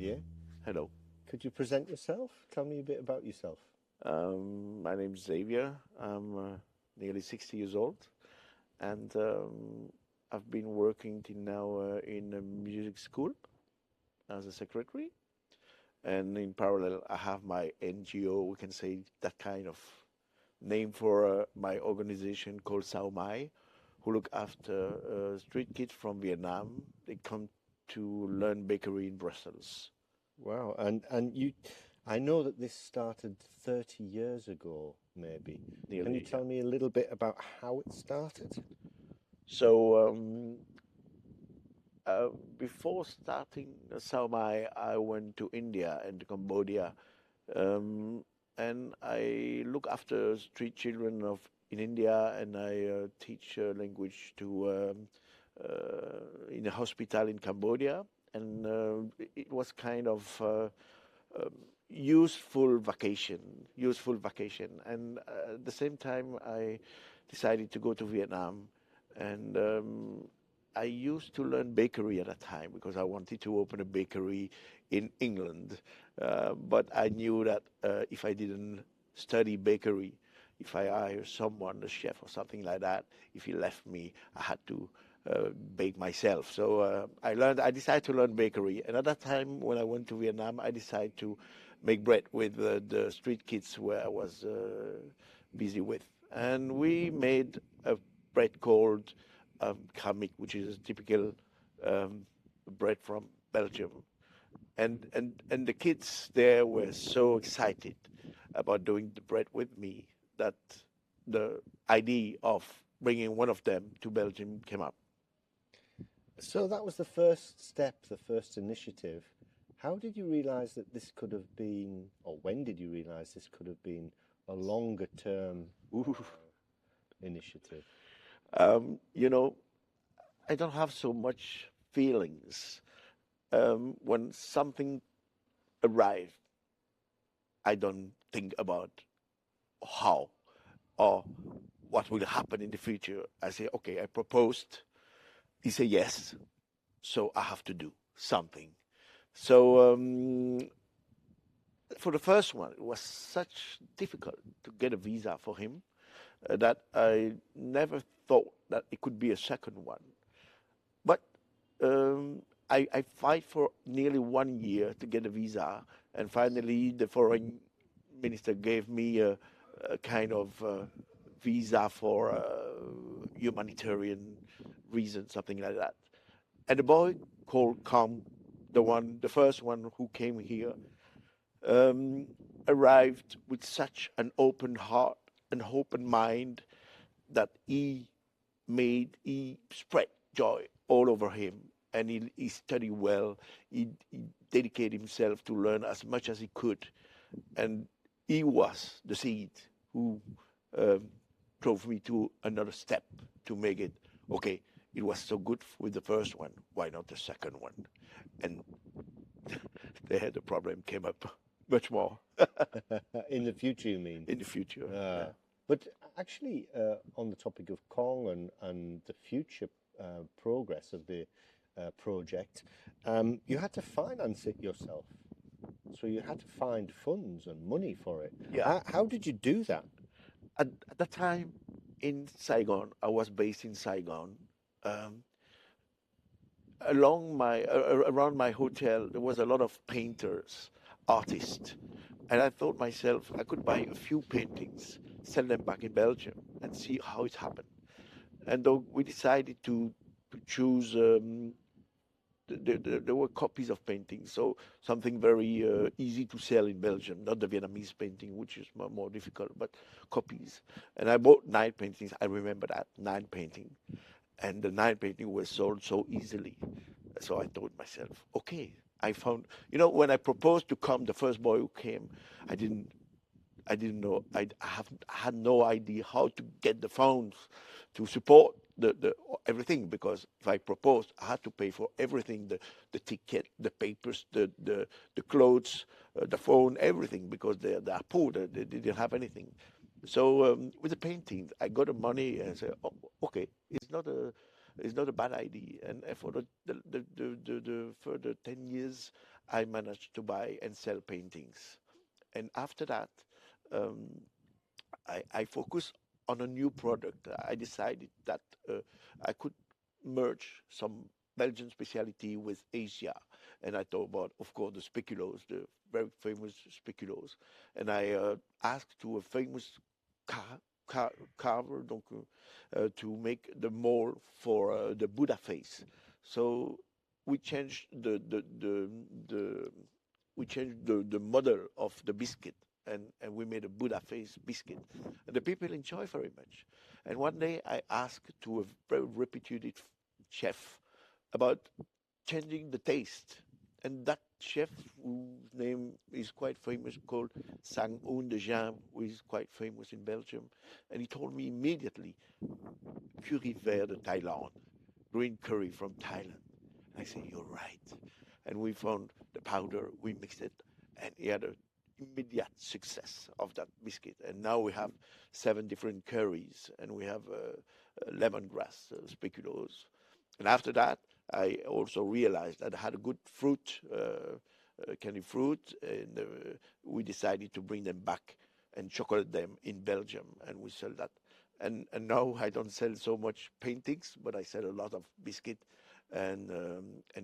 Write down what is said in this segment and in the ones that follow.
Xavier. Hello. Could you present yourself? Tell me a bit about yourself. My name's Xavier. I'm nearly 60 years old, and I've been working till now in a music school as a secretary. And in parallel, I have my NGO, we can say that kind of name for my organization called Sao Mai, who look after street kids from Vietnam. They come to learn bakery in Brussels. Wow, and I know that this started 30 years ago, maybe. Can you Nearly, yeah. tell me a little bit about how it started? So Uh, before starting Sao Mai, I went to India and to Cambodia, um, and I look after street children of in India, and I teach language to in a hospital in Cambodia, and it was kind of um, useful vacation, and at the same time, I decided to go to Vietnam, and I used to learn bakery at that time because I wanted to open a bakery in England. But I knew that if I didn't study bakery, if I hire someone, a chef or something like that, if he left me, I had to bake myself. So I decided to learn bakery. And at that time, when I went to Vietnam, I decided to make bread with the street kids where I was busy with. And we made a bread called kamik, which is a typical um, bread from Belgium. And the kids there were so excited about doing the bread with me that the idea of bringing one of them to Belgium came up. So that was the first step, the first initiative. How did you realize that this could have been, or when did you realize this could have been a longer term Ooh. initiative? You know, I don't have so much feelings. When something arrives, I don't think about how or what will happen in the future. I say, okay, I proposed. He said yes, so I have to do something. So for the first one, it was such difficult to get a visa for him that I never thought that it could be a second one. But I fight for nearly 1 year to get a visa, and finally the foreign minister gave me a kind of visa for humanitarian reason, something like that. And the boy called Kong, the first one who came here, um, arrived with such an open heart and open mind that he spread joy all over him, and he studied well. He dedicated himself to learn as much as he could, and he was the seed who um, drove me to another step to make it okay. It was so good with the first one. Why not the second one? And there the problem came up much more In the future, you mean? in the future. Uh, Yeah. but actually, on the topic of Kong and the future progress of the project, you had to finance it yourself. So you had to find funds and money for it. Yeah. How did you do that? At that time in Saigon, I was based in Saigon. Um, around my hotel, there was a lot of painters, artists, and I thought myself I could buy a few paintings, sell them back in Belgium, and see how it happened. And though we decided to choose, there were copies of paintings, so something very easy to sell in Belgium, not the Vietnamese painting, which is more difficult, but copies. And I bought 9 paintings. I remember that 9 paintings, and the 9 paintings were sold so easily. So I told myself, okay, I found. When I proposed to come, the first boy who came, I didn't I didn't know. I had no idea how to get the funds to support the everything, because if I proposed, I had to pay for everything: the ticket, the papers, the clothes, the phone, everything, because they're poor. They didn't have anything. So with the painting, I got the money and said, oh, okay, it's not a bad idea. And for the further 10 years, I managed to buy and sell paintings. And after that, um, I focused on a new product. I decided that I could merge some Belgian specialty with Asia. And I thought about, of course, the speculoos, the very famous speculoos. And I asked to a famous car, carver donc, to make the mold for the Buddha face. So we changed the we changed the model of the biscuit, and we made a Buddha face biscuit. And the people enjoy very much. And one day I asked to a very reputed chef about changing the taste. And that chef, whose name is quite famous, called Sang Un de Jean, who is quite famous in Belgium. And he told me immediately, curry vert de Thailand, green curry from Thailand. I said, you're right. And we found the powder, we mixed it, and he had an immediate success of that biscuit. And now we have 7 different curries, and we have lemongrass, speculoos. And after that, I also realized that I had a good fruit, candy fruit, and we decided to bring them back and chocolate them in Belgium, and we sell that. And now I don't sell so much paintings, but I sell a lot of biscuit and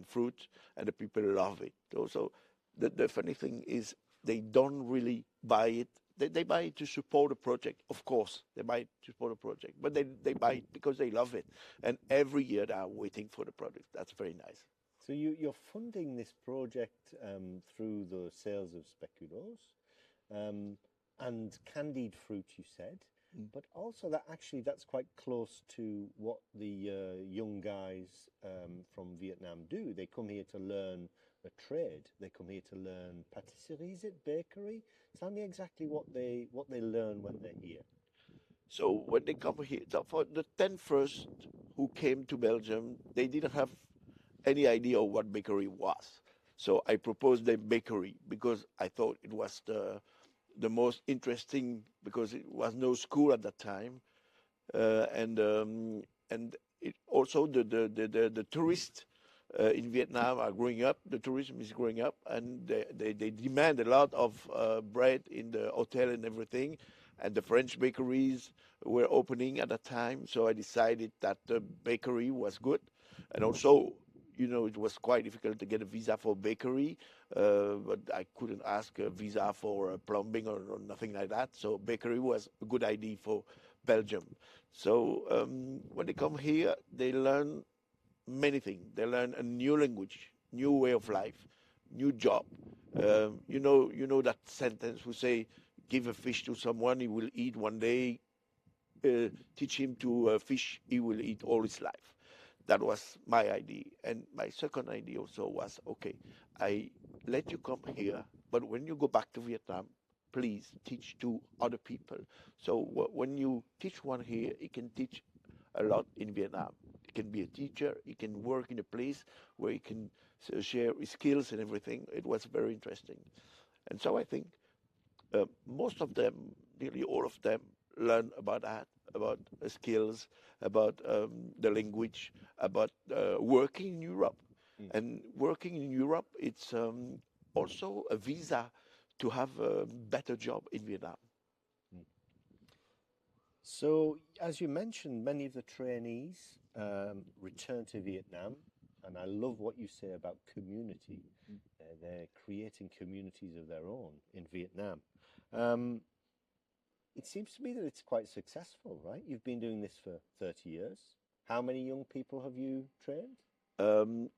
fruit, and the people love it. Also, the funny thing is they don't really buy it. They buy it to support a project, of course. They buy it to support a project, but they buy it because they love it. And every year they are waiting for the product. That's very nice. So you're funding this project through the sales of speculoos and candied fruit, you said, but also that's quite close to what the young guys from Vietnam do. They come here to learn a trade. They come here to learn patisserie, is it bakery? Tell me exactly what they learn when they're here. So when they come here, so for the 10 first who came to Belgium, they didn't have any idea of what bakery was. So I proposed them bakery because I thought it was the most interesting, because it was no school at that time, and it also the tourists in Vietnam are growing up. The tourism is growing up, and they demand a lot of bread in the hotel and everything. And the French bakeries were opening at that time, so I decided that the bakery was good, and also, you know, it was quite difficult to get a visa for bakery, but I couldn't ask a visa for plumbing or nothing like that. So bakery was a good idea for Belgium. So when they come here, they learn many things. They learn a new language, new way of life, new job. You know that sentence we say, give a fish to someone, he will eat one day. Teach him to fish, he will eat all his life. That was my idea. And my second idea also was, okay, I let you come here, but when you go back to Vietnam, please teach to other people. So when you teach one here, he can teach a lot in Vietnam. He can be a teacher, he can work in a place where he can share his skills and everything. It was very interesting. And so I think most of them, nearly all of them, learn about that, about skills, about the language, about working in Europe. And working in Europe, it's also a visa to have a better job in Vietnam. So, as you mentioned, many of the trainees return to Vietnam, and I love what you say about community. They're creating communities of their own in Vietnam. It seems to me that it's quite successful, right? You've been doing this for 30 years. How many young people have you trained?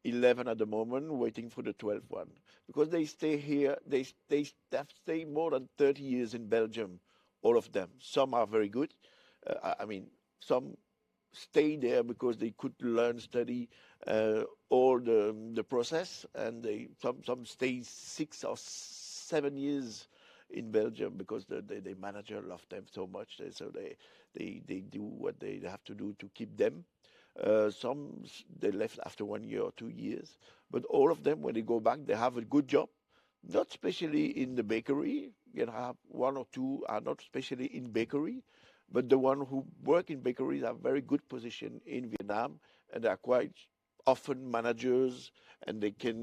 11 at the moment, waiting for the 12th one. Because they stay here, they have stayed more than 30 years in Belgium, all of them. Some are very good. I mean, some stay there because they could learn, study all the process, and some stay 6 or 7 years in Belgium because the manager loved them so much, so they do what they have to do to keep them. Some they left after 1 year or 2 years, but all of them, when they go back, they have a good job. Not especially in the bakery. You can have 1 or 2 are not especially in bakery, but the one who work in bakeries have very good position in Vietnam, and they are quite often managers, and they can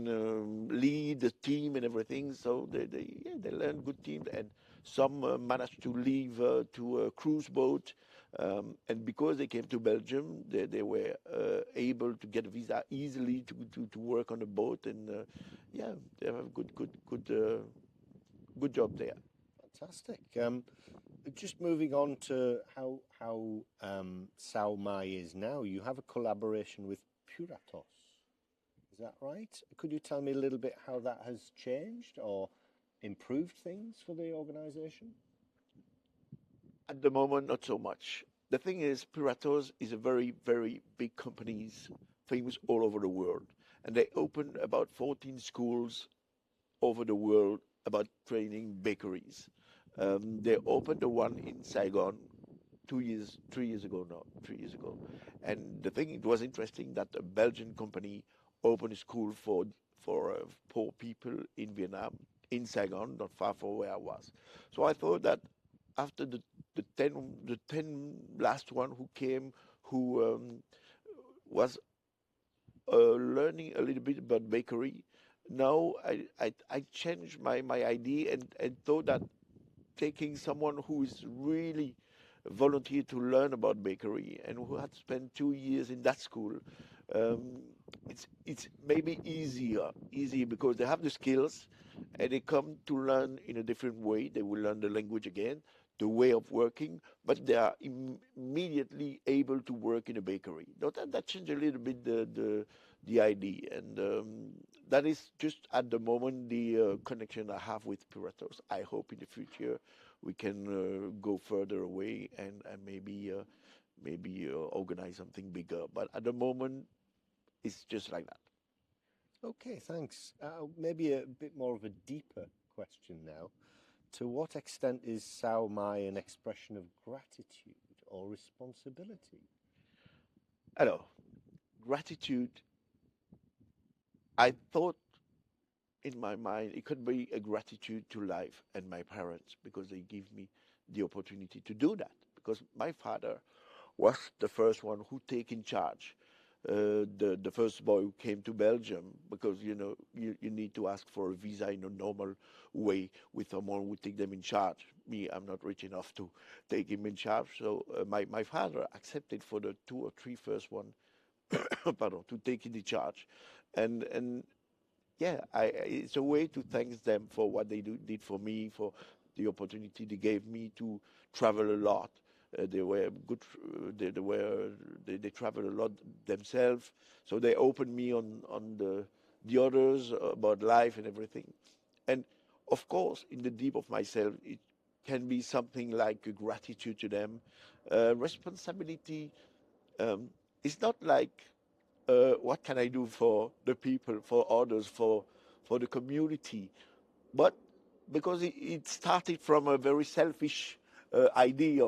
lead the team and everything. So they learn good teams, and some managed to leave to a cruise boat. And because they came to Belgium, they were able to get a visa easily to work on a boat, and yeah, they have a good job there. Fantastic. Just moving on to how Sao Mai is now. You have a collaboration with Puratos. Is that right? Could you tell me a little bit how that has changed or improved things for the organization? At the moment, not so much. The thing is, Piratos is a very, very big company, famous all over the world. And they opened about 14 schools over the world about training bakeries. They opened the one in Saigon 3 years ago now, 3 years ago. And the thing, it was interesting that a Belgian company opened a school for poor people in Vietnam, in Saigon, not far from where I was. So I thought that after the ten last one who came, who was learning a little bit about bakery, now I changed my idea and thought that taking someone who is really volunteer to learn about bakery and who had spent 2 years in that school, um, it's maybe easier because they have the skills and they come to learn in a different way. They will learn the language again, the way of working, but they are immediately able to work in a bakery. Now that changed a little bit the idea, and that is just at the moment the connection I have with Piratos. I hope in the future we can go further away and maybe organize something bigger. But at the moment, it's just like that. Okay, thanks. Maybe a bit more of a deeper question now. To what extent is Sao Mai an expression of gratitude or responsibility? Hello, gratitude. I thought in my mind it could be a gratitude to life and my parents because they give me the opportunity to do that. Because my father was the first one who take in charge. The first boy who came to Belgium because you need to ask for a visa in a normal way with someone who take them in charge. Me, I'm not rich enough to take him in charge, so my father accepted for the two or three first one, pardon, to take in the charge, and yeah, it's a way to thank them for what did for me, for the opportunity they gave me to travel a lot. They were good. They traveled a lot themselves, so they opened me on the others about life and everything. And of course, in the deep of myself, it can be something like a gratitude to them. Responsibility um, is not like what can I do for the people, for others, for the community, but because it started from a very selfish idea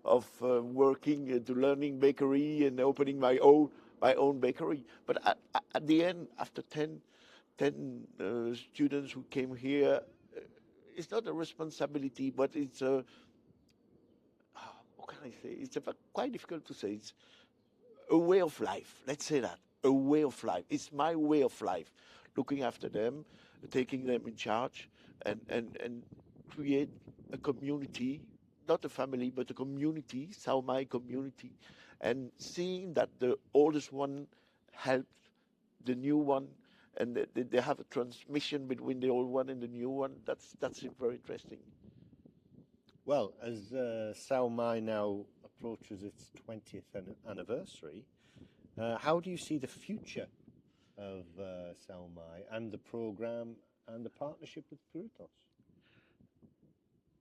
of working to learning bakery and opening my own bakery. But at the end, after 10 students who came here, it's not a responsibility, but it's a what can I say? It's quite difficult to say. It's a way of life. Let's say that a way of life. It's my way of life, looking after them, taking them in charge, and create a community, not a family, but a community, Sao Mai community, and seeing that the oldest one helped the new one, and they have a transmission between the old one and the new one. That's very interesting. Well, as Sao Mai now approaches its 20th anniversary, how do you see the future of Sao Mai and the program and the partnership with Puritos?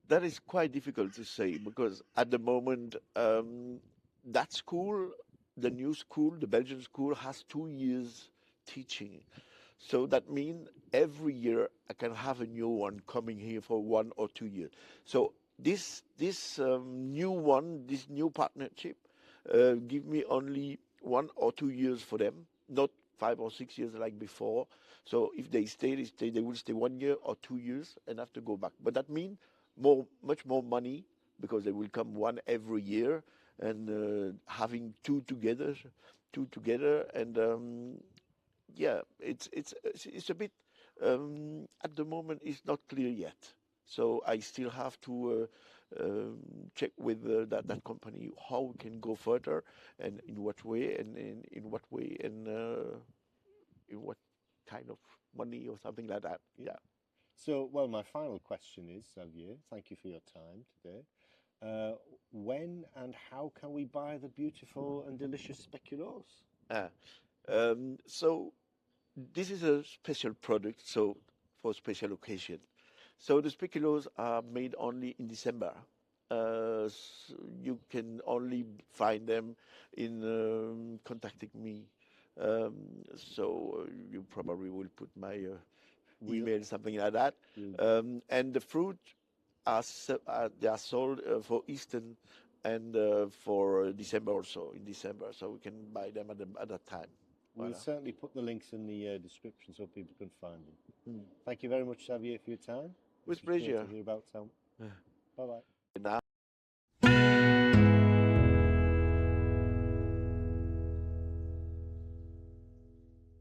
That is quite difficult to say because at the moment, that school, the new school, the Belgian school, has 2 years teaching. So that means every year I can have a new one coming here for 1 or 2 years. So this new one, this new partnership, give me only 1 or 2 years for them, not 5 or 6 years like before. So if they stay, they stay. They will stay 1 year or 2 years and have to go back. But that means much more money because they will come one every year and having two together. two together, and yeah, it's a bit at the moment it's not clear yet. So I still have to check with that company how we can go further and in what way and in what way and in what kind of money or something like that. Yeah. So, well, my final question is, Xavier, thank you for your time today. Uh, when and how can we buy the beautiful and delicious speculoos? Uh, so this is a special product, so for special occasion. So the speculoos are made only in December. You can only find them in contacting me. So you probably will put my We'll, email, something like that. we'll And the fruit they are sold for Easter and for December also in December, so we can buy them at that time. We'll Voilà. certainly put the links in the description so people can find them. Mm. Thank you very much, Xavier, for your time. With It was great pleasure. to hear about Sao. Bye bye.